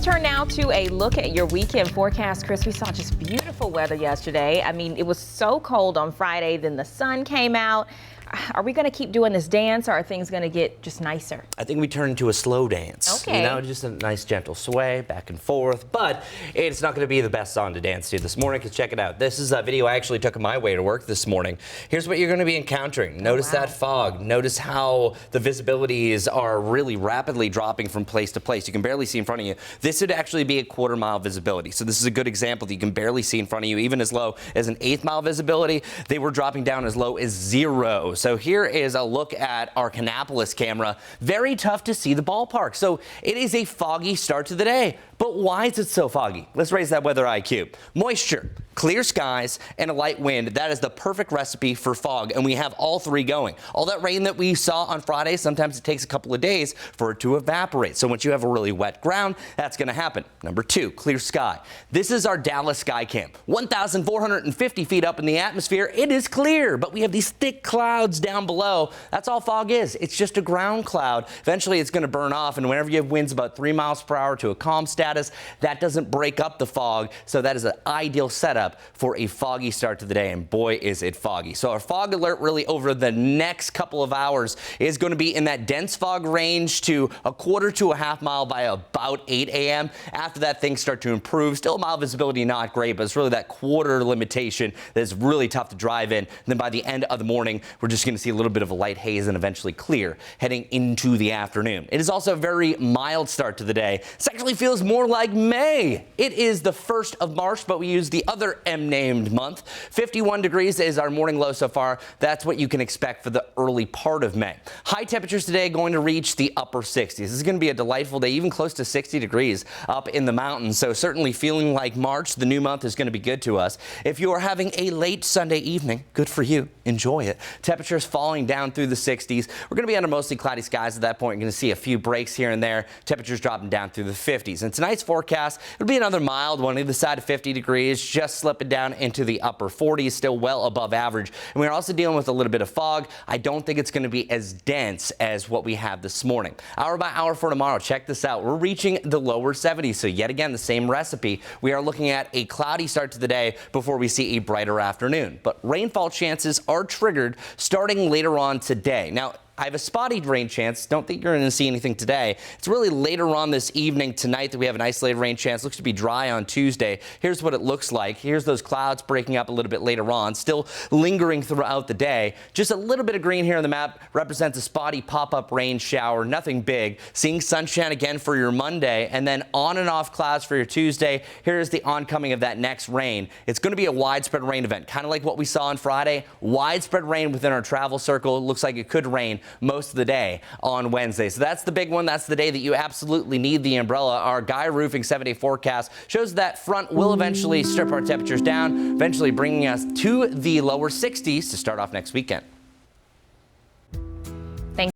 Let's turn now to a look at your weekend forecast, Chris. We saw just beautiful weather yesterday. I mean, it was so cold on Friday, then the sun came out. Are we going to keep doing this dance, or are things going to get just nicer? I think we turn into a slow dance. Okay. You know, just a nice gentle sway back and forth. But it's not going to be the best song to dance to this morning, because check it out. This is a video I actually took on my way to work this morning. Here's what you're going to be encountering. Notice that fog. Notice how the visibilities are really rapidly dropping from place to place. You can barely see in front of you. This would actually be a quarter-mile visibility. So this is a good example that you can barely see in front of you. Even as low as an eighth-mile visibility, they were dropping down as low as 0. So here is a look at our Kannapolis camera. Very tough to see the ballpark. So it is a foggy start to the day. But why is it so foggy? Let's raise that weather IQ. Moisture, clear skies, and a light wind. That is the perfect recipe for fog, and we have all three going. All that rain that we saw on Friday, sometimes it takes a couple of days for it to evaporate. So once you have a really wet ground, that's going to happen. Number 2, clear sky. This is our Dallas sky cam. 1,450 feet up in the atmosphere. It is clear, but we have these thick clouds down below. That's all fog is. It's just a ground cloud. Eventually, it's going to burn off, and whenever you have winds about 3 miles per hour to a calm status, that doesn't break up the fog. So that is an ideal setup for a foggy start to the day, and boy, is it foggy. So our fog alert really over the next couple of hours is going to be in that dense fog range to a quarter to a half mile by about 8 a.m. After that, things start to improve. Still mile visibility not great, but it's really that quarter limitation that's really tough to drive in. And then by the end of the morning, we're just going to see a little bit of a light haze and eventually clear heading into the afternoon. It is also a very mild start to the day. This actually feels more like May. It is the 1st of March, but we use the other M-named month. 51 degrees is our morning low so far. That's what you can expect for the early part of May. High temperatures today going to reach the upper 60s. This is going to be a delightful day, even close to 60 degrees up in the mountains. So certainly feeling like March, the new month, is going to be good to us. If you are having a late Sunday evening, good for you. Enjoy it. Temperatures falling down through the 60s. We're going to be under mostly cloudy skies at that point. You're going to see a few breaks here and there. Temperatures dropping down through the 50s. And tonight's forecast, it'll be another mild one, either side of 50 degrees, just slipping down into the upper 40s, still well above average. And we're also dealing with a little bit of fog. I don't think it's going to be as dense as what we have this morning. Hour by hour for tomorrow, check this out. We're reaching the lower 70s, so yet again, the same recipe. We are looking at a cloudy start to the day before we see a brighter afternoon. But rainfall chances are triggered starting later on today. Now, I have a spotty rain chance. Don't think you're going to see anything today. It's really later on this evening tonight that we have an isolated rain chance. Looks to be dry on Tuesday. Here's what it looks like. Here's those clouds breaking up a little bit later on, still lingering throughout the day. Just a little bit of green here on the map represents a spotty pop-up rain shower. Nothing big. Seeing sunshine again for your Monday, and then on and off clouds for your Tuesday. Here's the oncoming of that next rain. It's going to be a widespread rain event, kind of like what we saw on Friday. Widespread rain within our travel circle. It looks like it could rain most of the day on Wednesday. So that's the big one. That's the day that you absolutely need the umbrella. Our Guy Roofing 7-day forecast shows that front will eventually strip our temperatures down, eventually bringing us to the lower 60s to start off next weekend.